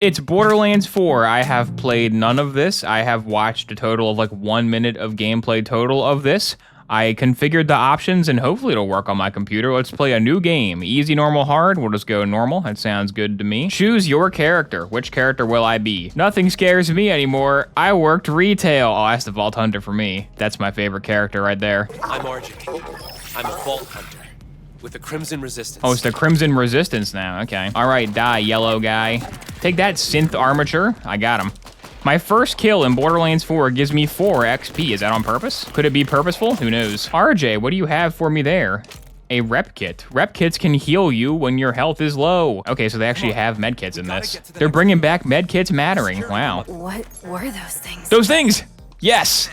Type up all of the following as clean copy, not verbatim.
It's Borderlands 4. I have played none of this. I have watched a total of like 1 minute of gameplay total of this. I configured the options and hopefully it'll work on my computer. Let's play a new game. Easy, normal, hard. We'll just go normal. That sounds good to me. Choose your character. Which character will I be? Nothing scares me anymore. I worked retail. Oh, that's the Vault Hunter for me. That's my favorite character right there. I'm RJ. I'm a Vault Hunter with the Crimson Resistance. Oh, it's the Crimson Resistance now. Okay. All right, die, yellow guy. Take that, synth armature. I got him. My first kill in Borderlands 4 gives me 4 XP. Is that on purpose? Could it be purposeful? Who knows? RJ, what do you have for me there? A rep kit. Rep kits can heal you when your health is low. Okay, so they actually have med kits in this. They're bringing back med kits mattering. Wow. What were those things? Those things! Yes!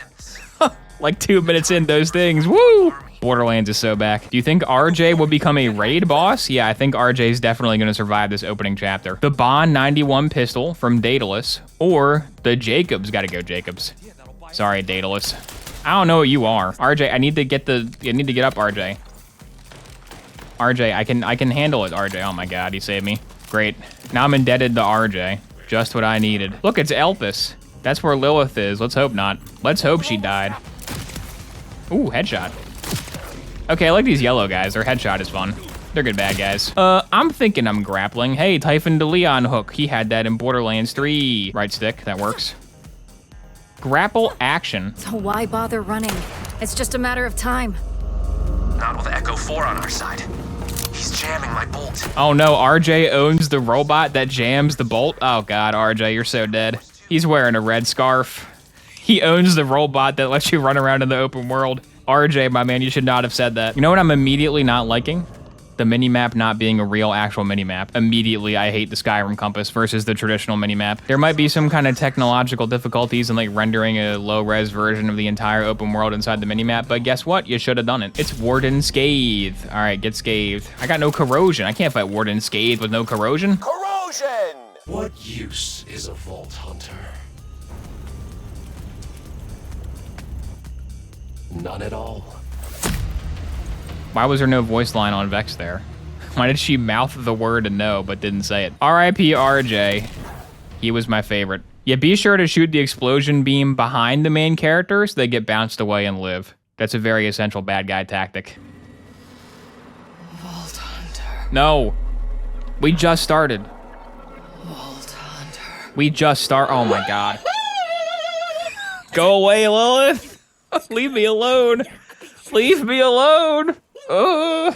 Like 2 minutes in, those things. Woo! Borderlands is so back. Do you think RJ will become a raid boss? Yeah, I think RJ is definitely going to survive this opening chapter. The Bond 91 pistol from Daedalus, or the Jacobs. Gotta go Jacobs. Sorry, Daedalus. I don't know what you are. RJ, I need to get up, RJ. RJ, I can handle it, RJ. Oh my God, he saved me. Great. Now I'm indebted to RJ. Just what I needed. Look, it's Elpis. That's where Lilith is. Let's hope not. Let's hope she died. Ooh, headshot. Okay, I like these yellow guys. Their headshot is fun. They're good bad guys. I'm thinking I'm grappling. Hey, Typhon DeLeon hook. He had that in Borderlands 3. Right stick, that works. Grapple action. So why bother running? It's just a matter of time. Not with Echo 4 on our side. He's jamming my bolt. Oh no, RJ owns the robot that jams the bolt. Oh God, RJ, you're so dead. He's wearing a red scarf. He owns the robot that lets you run around in the open world. RJ, my man, you should not have said that. You know what I'm immediately not liking? The minimap not being a real actual minimap. Immediately, I hate the Skyrim compass versus the traditional minimap. There might be some kind of technological difficulties in like rendering a low-res version of the entire open world inside the minimap, but guess what? You should have done it. It's Warden Scathe. All right, get Scathed. I got no corrosion. I can't fight Warden Scathe with no corrosion. Corrosion! What use is a Vault Hunter? None at all. Why was there no voice line on Vex there? Why did she mouth the word no but didn't say it? R.I.P. RJ. He was my favorite. Yeah, be sure to shoot the explosion beam behind the main character so they get bounced away and live. That's a very essential bad guy tactic. Vault Hunter. No. We just started. Vault Hunter. We just start. Oh my God. Go away, Lilith. Leave me alone. Leave me alone. The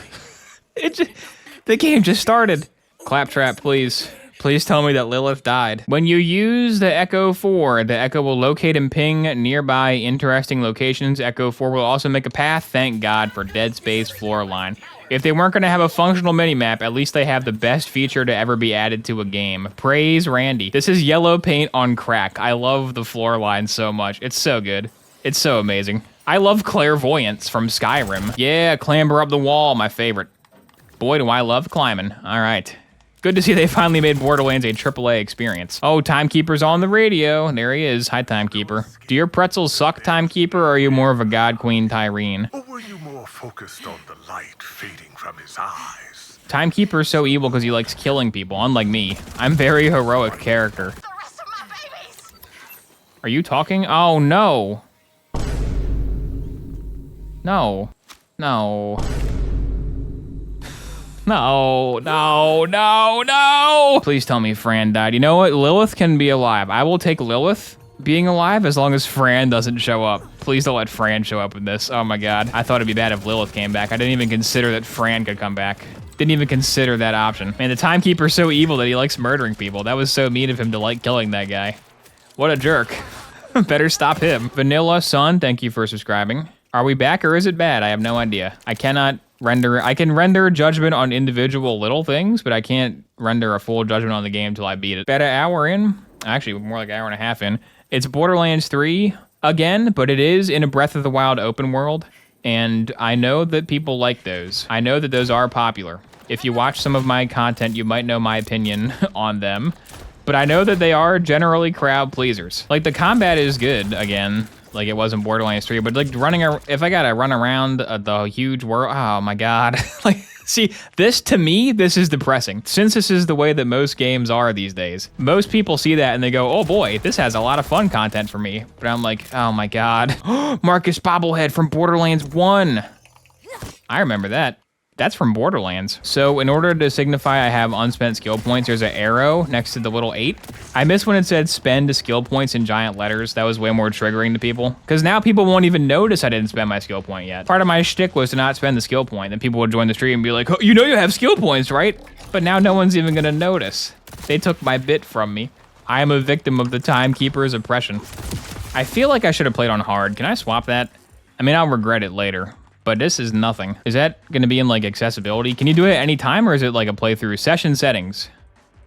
game just started. Claptrap, please. Please tell me that Lilith died. When you use the Echo 4, the Echo will locate and ping nearby interesting locations. Echo 4 will also make a path. Thank God for Dead Space floor line. If they weren't going to have a functional minimap, at least they have the best feature to ever be added to a game. Praise Randy. This is yellow paint on crack. I love the floor line so much. It's so good. It's so amazing. I love clairvoyance from Skyrim. Yeah, clamber up the wall, my favorite. Boy, do I love climbing. All right. Good to see they finally made Borderlands a AAA experience. Oh, Timekeeper's on the radio. There he is. Hi, Timekeeper. Do your pretzels suck, Timekeeper, or are you more of a God Queen Tyrene? Or were you more focused on the light fading from his eyes? Timekeeper's so evil because he likes killing people, unlike me. I'm very heroic character. The rest of my babies! Are you talking? Oh, no. No. No. No, no, no, no! Please tell me Fran died. You know what? Lilith can be alive. I will take Lilith being alive as long as Fran doesn't show up. Please don't let Fran show up in this. Oh my God. I thought it'd be bad if Lilith came back. I didn't even consider that Fran could come back. Didn't even consider that option. Man, the Timekeeper's so evil that he likes murdering people. That was so mean of him to like killing that guy. What a jerk. Better stop him. Vanilla Sun, thank you for subscribing. Are we back or is it bad? I have no idea. I can render judgment on individual little things, but I can't render a full judgment on the game until I beat it. About an hour in, actually more like an hour and a half in. It's Borderlands 3 again, but it is in a Breath of the Wild open world, and I know that people like those. I know that those are popular. If you watch some of my content, you might know my opinion on them, but I know that they are generally crowd pleasers. Like the combat is good again, like it was in Borderlands 3, but like if I gotta run around the huge world, oh my God, like See, this, to me, this is depressing. Since this is the way that most games are these days. Most people see that and they go, oh boy, this has a lot of fun content for me. But I'm like, oh my God. Marcus Bobblehead from Borderlands 1. I remember that. That's from Borderlands. So in order to signify I have unspent skill points, there's an arrow next to the little 8. I miss when it said spend skill points in giant letters. That was way more triggering to people. Because now people won't even notice I didn't spend my skill point yet. Part of my shtick was to not spend the skill point. Then people would join the stream and be like, oh, you know you have skill points, right? But now no one's even gonna notice. They took my bit from me. I am a victim of the timekeeper's oppression. I feel like I should have played on hard. Can I swap that? I mean, I'll regret it later. But this is nothing. Is that gonna be in like accessibility? Can you do it at any time or is it like a playthrough? Session settings.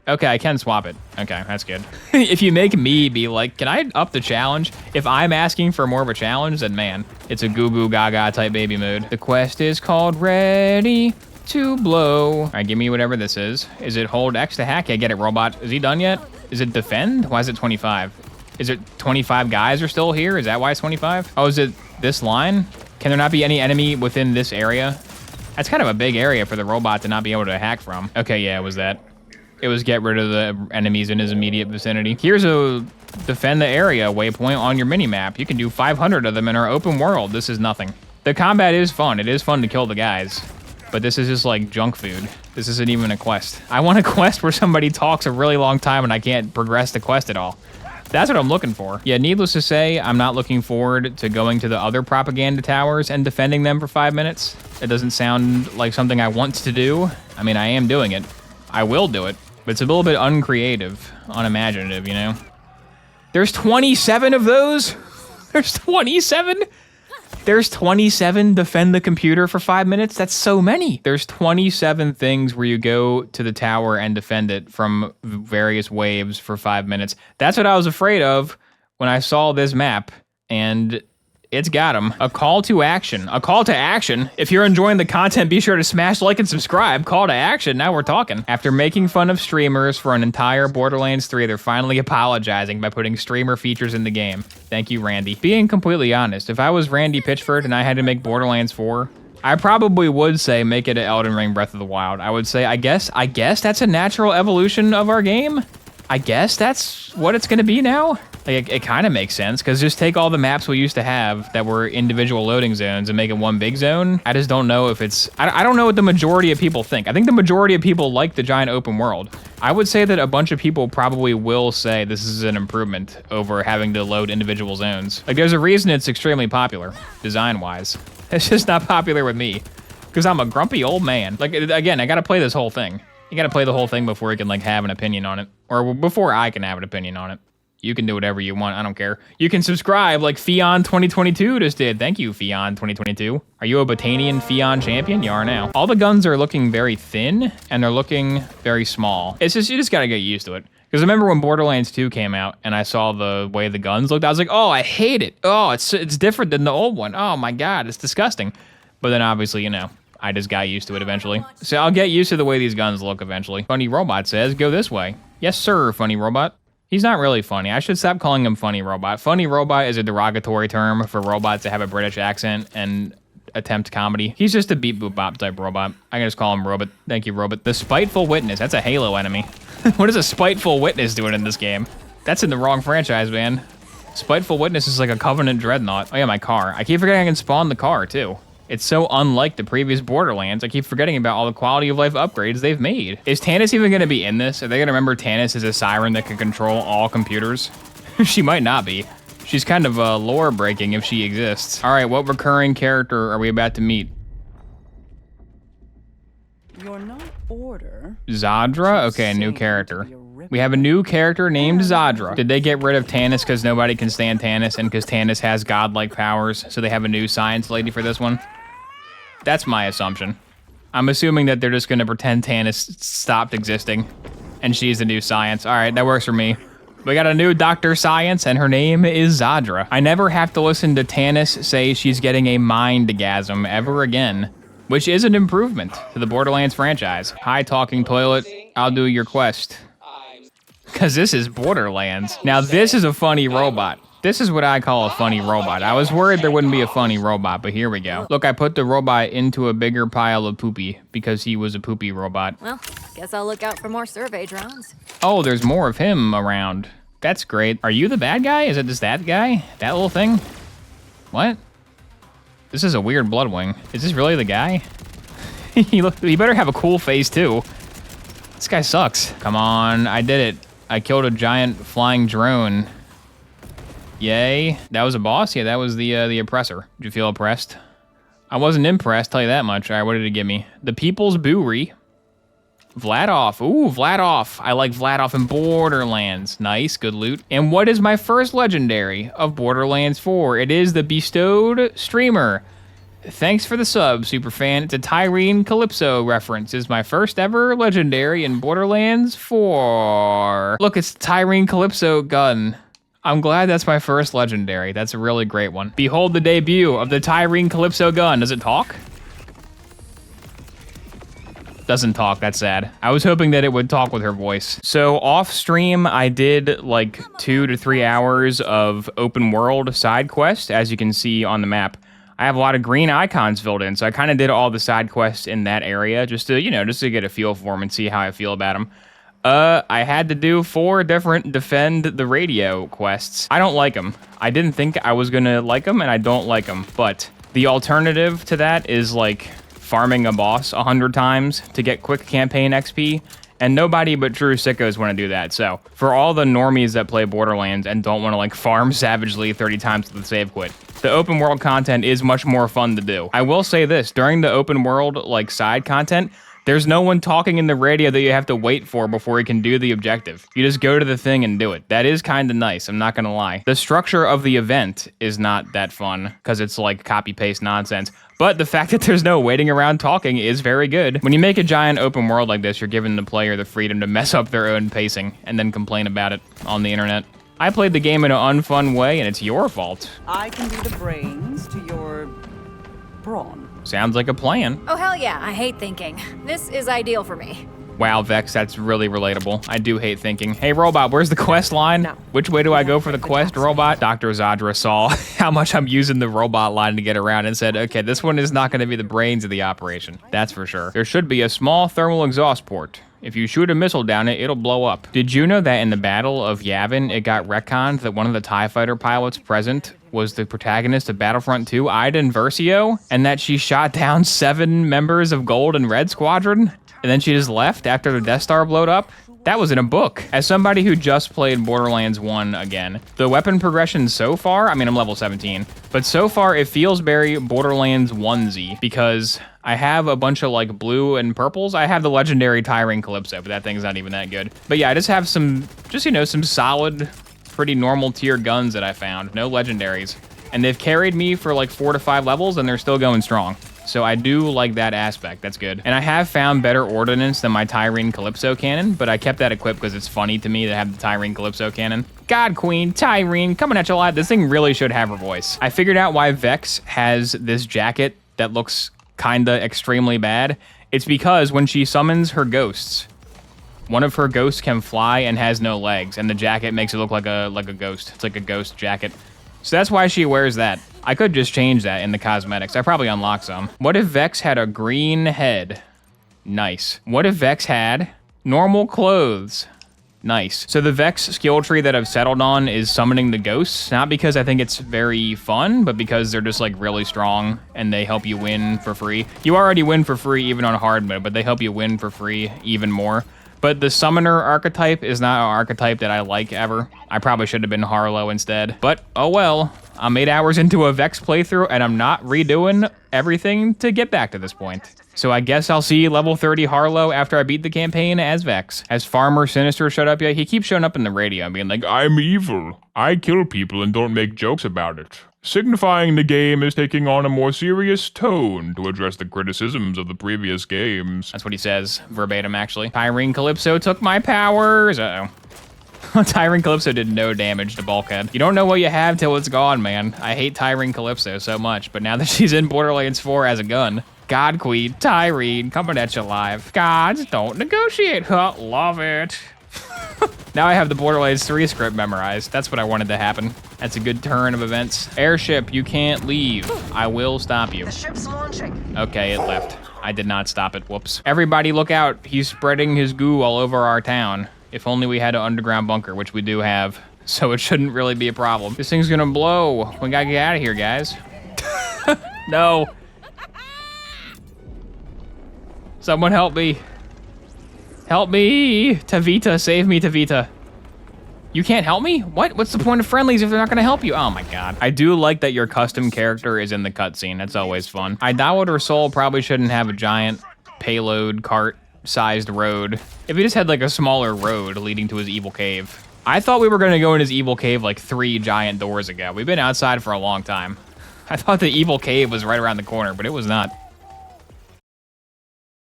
Okay, I can swap it. Okay, that's good. If you make me be like, can I up the challenge? If I'm asking for more of a challenge, then man, it's a goo goo gaga type baby mood. The quest is called Ready to Blow. All right, give me whatever this is. Is it hold X to hack? Yeah, get it, robot. Is he done yet? Is it defend? Why is it 25? Is it 25 guys are still here? Is that why it's 25? Oh, is it this line? Can there not be any enemy within this area? That's kind of a big area for the robot to not be able to hack from. Okay, yeah, it was that. It was get rid of the enemies in his immediate vicinity. Here's a defend the area waypoint on your minimap. You can do 500 of them in our open world. This is nothing. The combat is fun. It is fun to kill the guys. But this is just like junk food. This isn't even a quest. I want a quest where somebody talks a really long time and I can't progress the quest at all. That's what I'm looking for. Yeah, needless to say, I'm not looking forward to going to the other propaganda towers and defending them for 5 minutes. It doesn't sound like something I want to do. I mean, I am doing it. I will do it, but it's a little bit uncreative, unimaginative, you know? There's 27 of those? There's 27? There's 27 defend the computer for 5 minutes? That's so many. There's 27 things where you go to the tower and defend it from various waves for 5 minutes. That's what I was afraid of when I saw this map, and it's got them. A call to action. A call to action. If you're enjoying the content, be sure to smash like and subscribe. Call to action. Now we're talking. After making fun of streamers for an entire Borderlands 3, they're finally apologizing by putting streamer features in the game. Thank you, Randy. Being completely honest, if I was Randy Pitchford and I had to make Borderlands 4, I probably would say make it an Elden Ring Breath of the Wild. I would say, I guess that's a natural evolution of our game. I guess that's what it's gonna be now. Like, it kind of makes sense, because just take all the maps we used to have that were individual loading zones and make it one big zone. I just don't know if it's... I don't know what the majority of people think. I think the majority of people like the giant open world. I would say that a bunch of people probably will say this is an improvement over having to load individual zones. Like, there's a reason it's extremely popular, design-wise. It's just not popular with me, because I'm a grumpy old man. Like, again, I gotta play this whole thing. You gotta play the whole thing before you can, like, have an opinion on it. Or before I can have an opinion on it. You can do whatever you want. I don't care. You can subscribe like Fion2022 just did. Thank you, Fion2022. Are you a Botanian Fion champion? You are now. All the guns are looking very thin and they're looking very small. It's just, you just gotta get used to it. Because I remember when Borderlands 2 came out and I saw the way the guns looked, I was like, oh, I hate it. Oh, it's different than the old one. Oh my God, it's disgusting. But then obviously, you know, I just got used to it eventually. So I'll get used to the way these guns look eventually. Funny Robot says, go this way. Yes, sir, Funny Robot. He's not really funny. I should stop calling him Funny Robot. Funny Robot is a derogatory term for robots that have a British accent and attempt comedy. He's just a beep boop bop type robot. I can just call him Robot. Thank you, Robot. The Spiteful Witness. That's a Halo enemy. What is a Spiteful Witness doing in this game? That's in the wrong franchise, man. Spiteful Witness is like a Covenant Dreadnought. Oh yeah, my car. I keep forgetting I can spawn the car too. It's so unlike the previous Borderlands, I keep forgetting about all the quality of life upgrades they've made. Is Tannis even gonna be in this? Are they gonna remember Tannis as a siren that can control all computers? She might not be. She's kind of lore breaking if she exists. All right, what recurring character are we about to meet? You're not order. Zadra? Okay, a new character. We have a new character named Zadra. Did they get rid of Tannis because nobody can stand Tannis and because Tannis has godlike powers, so they have a new science lady for this one? That's my assumption. I'm assuming that they're just gonna pretend Tannis stopped existing and she's the new science. All right, that works for me. We got a new Dr. Science and her name is Zadra. I never have to listen to Tannis say she's getting a mind-gasm ever again, which is an improvement to the Borderlands franchise. Hi, talking toilet, I'll do your quest. Cause this is Borderlands. Now this is a funny robot. This is what I call a funny robot. I was worried there wouldn't be a funny robot, but here we go. Look, I put the robot into a bigger pile of poopy because he was a poopy robot. Well, guess I'll look out for more survey drones. Oh, there's more of him around. That's great. Are you the bad guy? Is it just that guy? That little thing? What? This is a weird Bloodwing. Is this really the guy? He better have a cool face too. This guy sucks. Come on, I did it. I killed a giant flying drone. Yay. That was a boss? Yeah, that was the oppressor. Did you feel oppressed? I wasn't impressed, tell you that much. All right, what did it give me? The People's Brewery. Vladoff. Ooh, Vladoff. I like Vladoff in Borderlands. Nice, good loot. And what is my first legendary of Borderlands 4? It is the Bestowed Streamer. Thanks for the sub, superfan. It's a Tyrene Calypso reference. It's my first ever legendary in Borderlands 4. Look, it's the Tyrene Calypso gun. I'm glad that's my first legendary. That's a really great one. Behold the debut of the Tyrene Calypso gun. Does it talk? Doesn't talk, that's sad. I was hoping that it would talk with her voice. So off stream, I did like 2 to 3 hours of open world side quest, as you can see on the map. I have a lot of green icons filled in, so I kind of did all the side quests in that area just to, just to get a feel for them and see how I feel about them. I had to do 4 different defend the radio quests. I don't like them. I didn't think I was gonna like them, and I don't like them, but the alternative to that is like farming a boss 100 times to get quick campaign XP, and nobody but true sickos want to do that. So for all the normies that play Borderlands and don't want to like farm savagely 30 times to the save quit, the open world content is much more fun to do. I will say this, during the open world like side content, there's no one talking in the radio that you have to wait for before you can do the objective. You just go to the thing and do it. That is kind of nice, I'm not gonna lie. The structure of the event is not that fun because it's like copy-paste nonsense. But the fact that there's no waiting around talking is very good. When you make a giant open world like this, you're giving the player the freedom to mess up their own pacing and then complain about it on the internet. I played the game in an unfun way, and it's your fault. I can be the brains to your brawn. Sounds like a plan. Oh, hell yeah, I hate thinking. This is ideal for me. Wow, Vex, that's really relatable. I do hate thinking. Hey, robot, where's the quest line? No. Which way do I go for the quest, robot? Dr. Zadra saw how much I'm using the robot line to get around and said, okay, this one is not going to be the brains of the operation. That's for sure. There should be a small thermal exhaust port. If you shoot a missile down it, it'll blow up. Did you know that in the Battle of Yavin, it got retconned that one of the TIE fighter pilots present was the protagonist of Battlefront 2, Ida Versio, and that she shot down 7 members of Gold and Red Squadron, and then she just left after the Death Star blowed up? That was in a book. As somebody who just played Borderlands 1 again, the weapon progression so far, I mean, I'm level 17, but so far it feels very Borderlands 1-y because I have a bunch of like blue and purples. I have the legendary Tyrene Calypso, but that thing's not even that good. But yeah, I just have some, some solid, pretty normal tier guns that I found, no legendaries. And they've carried me for like 4 to 5 levels and they're still going strong. So I do like that aspect, that's good. And I have found better ordnance than my Tyrene Calypso cannon, but I kept that equipped because it's funny to me to have the Tyrene Calypso cannon. God Queen, Tyrene, coming at you live. This thing really should have her voice. I figured out why Vex has this jacket that looks kinda extremely bad. It's because when she summons her ghosts, one of her ghosts can fly and has no legs, and the jacket makes it look like a ghost. It's like a ghost jacket. So that's why she wears that. I could just change that in the cosmetics. I probably unlock some. What if Vex had a green head? Nice. What if Vex had normal clothes? Nice. So the Vex skill tree that I've settled on is summoning the ghosts, not because I think it's very fun, but because they're just like really strong and they help you win for free. You already win for free even on hard mode, but they help you win for free even more. But the summoner archetype is not an archetype that I like ever. I probably should have been Harlow instead, but oh well. I'm 8 hours into a Vex playthrough and I'm not redoing everything to get back to this point. So I guess I'll see level 30 Harlow after I beat the campaign as Vex. Has Farmer Sinister showed up yet? He keeps showing up in the radio and being like, I'm evil. I kill people and don't make jokes about it. Signifying the game is taking on a more serious tone to address the criticisms of the previous games. That's what he says, verbatim actually. Tyrene Calypso took my powers. Uh-oh. Tyrene Calypso did no damage to Bulkhead. You don't know what you have till it's gone, man. I hate Tyrene Calypso so much, but now that she's in Borderlands 4 as a gun, God Queen, Tyrene, coming at you live. Gods don't negotiate, huh? Love it. Now I have the Borderlands 3 script memorized. That's what I wanted to happen. That's a good turn of events. Airship, you can't leave. I will stop you. The ship's launching. Okay, it left. I did not stop it, whoops. Everybody look out. He's spreading his goo all over our town. If only we had an underground bunker, which we do have. So it shouldn't really be a problem. This thing's gonna blow. We gotta get out of here, guys. No. Someone help me. Help me. Tavita, save me, Tavita. You can't help me? What? What's the point of friendlies if they're not gonna help you? Oh my god. I do like that your custom character is in the cutscene. That's always fun. Idolater Soul probably shouldn't have a giant payload cart-sized road. If he just had like a smaller road leading to his evil cave. I thought we were gonna go in his evil cave like 3 giant doors ago. We've been outside for a long time. I thought the evil cave was right around the corner, but it was not.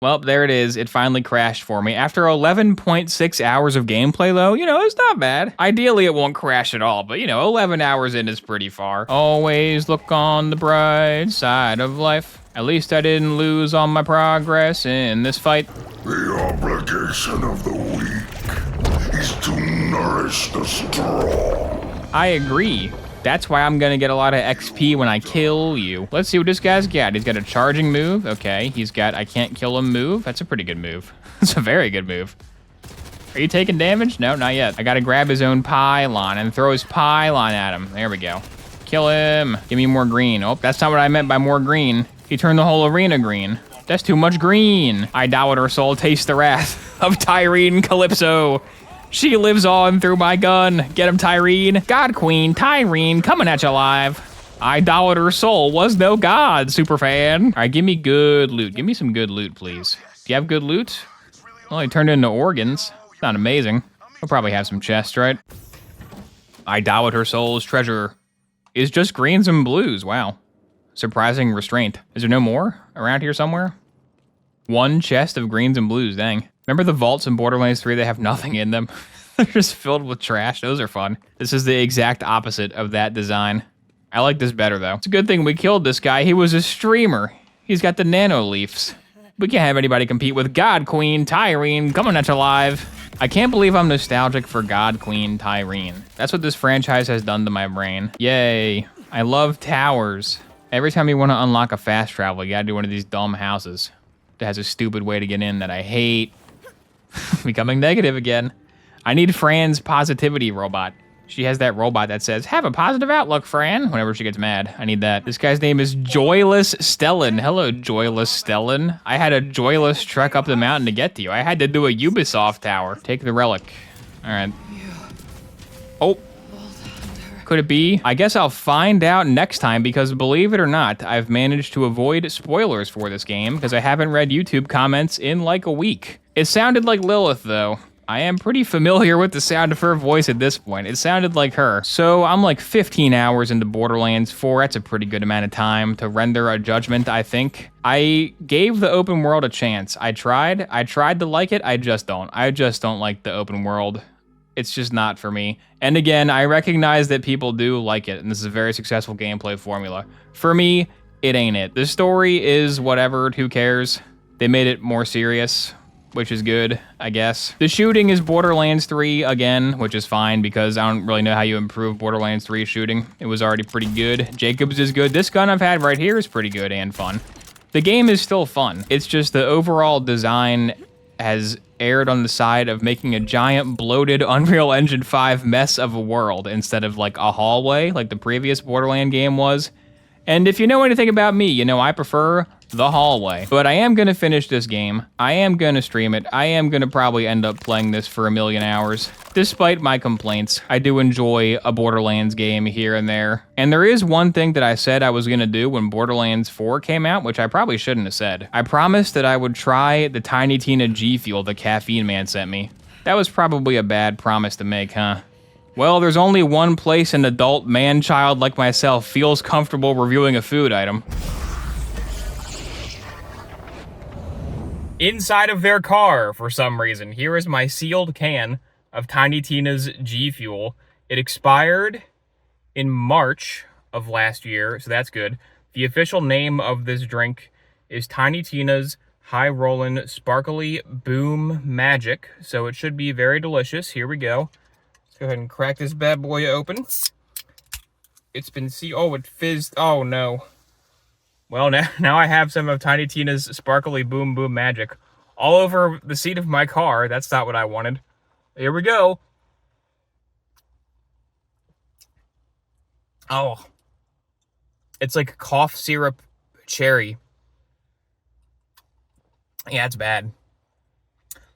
Well, there it is. It finally crashed for me. After 11.6 hours of gameplay, though, you know, it's not bad. Ideally, it won't crash at all, but, you know, 11 hours in is pretty far. Always look on the bright side of life. At least I didn't lose all my progress in this fight. The obligation of the weak is to nourish the strong. I agree. That's why I'm gonna get a lot of XP when I kill you. Let's see what this guy's got. He's got a charging move. Okay, he's got I can't kill him move. That's a pretty good move. That's a very good move. Are you taking damage? No, not yet. I gotta grab his own pylon and throw his pylon at him. There we go. Kill him. Give me more green. Oh, that's not what I meant by more green. He turned the whole arena green. That's too much green. Idolater Soul, taste the wrath of Tyrene Calypso. She lives on through my gun. Get him, Tyrene. God Queen, Tyrene, coming at you live. Idolater Soul was no god, superfan. All right, give me good loot. Give me some good loot, please. Do you have good loot? Well, he turned into organs. Not amazing. We'll probably have some chests, right? Idolater Soul's treasure is just greens and blues. Wow. Surprising restraint. Is there no more around here somewhere? One chest of greens and blues, dang. Remember the vaults in Borderlands 3 that have nothing in them? They're just filled with trash. Those are fun. This is the exact opposite of that design. I like this better, though. It's a good thing we killed this guy. He was a streamer. He's got the nano leafs. We can't have anybody compete with God Queen Tyrene coming at you live. I can't believe I'm nostalgic for God Queen Tyrene. That's what this franchise has done to my brain. Yay. I love towers. Every time you want to unlock a fast travel, you gotta do one of these dumb houses that has a stupid way to get in that I hate. Becoming negative again. I need Fran's positivity robot. She has that robot that says, have a positive outlook, Fran, whenever she gets mad. I need that. This guy's name is Joyless Stellan. Hello, Joyless Stellan. I had a joyless trek up the mountain to get to you. I had to do a Ubisoft tower. Take the relic. All right. Oh. Could it be? I guess I'll find out next time because believe it or not, I've managed to avoid spoilers for this game because I haven't read YouTube comments in like a week. It sounded like Lilith though. I am pretty familiar with the sound of her voice at this point. It sounded like her. So I'm like 15 hours into Borderlands 4. That's a pretty good amount of time to render a judgment, I think. I gave the open world a chance. I tried to like it. I just don't like the open world. It's just not for me. And again, I recognize that people do like it, and this is a very successful gameplay formula. For me, it ain't it. The story is whatever, who cares? They made it more serious, which is good, I guess. The shooting is Borderlands 3 again, which is fine because I don't really know how you improve Borderlands 3 shooting. It was already pretty good. Jacobs is good. This gun I've had right here is pretty good and fun. The game is still fun. It's just the overall design has erred on the side of making a giant bloated Unreal Engine 5 mess of a world instead of like a hallway like the previous Borderland game was. And if you know anything about me, you know I prefer the hallway. But I am gonna finish this game. I am gonna stream it. I am gonna probably end up playing this for 1,000,000 hours. Despite my complaints, I do enjoy a Borderlands game here and there. And there is one thing that I said I was gonna do when Borderlands 4 came out, which I probably shouldn't have said. I promised that I would try the Tiny Tina G Fuel the Caffeine Man sent me. That was probably a bad promise to make, huh? Well, there's only one place an adult man-child like myself feels comfortable reviewing a food item. Inside of their car, for some reason. Here is my sealed can of Tiny Tina's G Fuel. It expired in March of last year, so that's good. The official name of this drink is Tiny Tina's high rollin' sparkly boom magic. So it should be very delicious. Here we go. Let's go ahead and crack this bad boy open. It's been oh, it fizzed. Oh no. Well, now I have some of Tiny Tina's sparkly boom boom magic all over the seat of my car. That's not what I wanted. Here we go. Oh. It's like cough syrup cherry. Yeah, it's bad.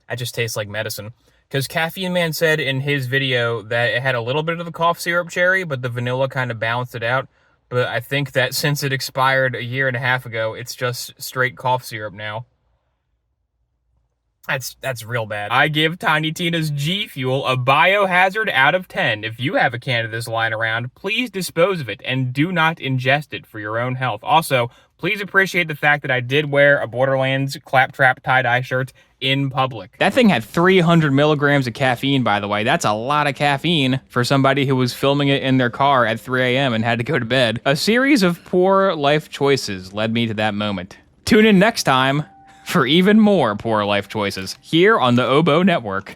That just tastes like medicine. Because Caffeine Man said in his video that it had a little bit of the cough syrup cherry, but the vanilla kind of balanced it out. But I think that since it expired a year and a half ago, it's just straight cough syrup now. That's real bad. I give Tiny Tina's G Fuel a biohazard out of 10. If you have a can of this lying around, please dispose of it and do not ingest it for your own health. Also, please appreciate the fact that I did wear a Borderlands claptrap tie-dye shirt in public. That thing had 300 milligrams of caffeine, by the way. That's a lot of caffeine for somebody who was filming it in their car at 3 a.m. and had to go to bed. A series of poor life choices led me to that moment. Tune in next time for even more poor life choices here on the Oboe Network.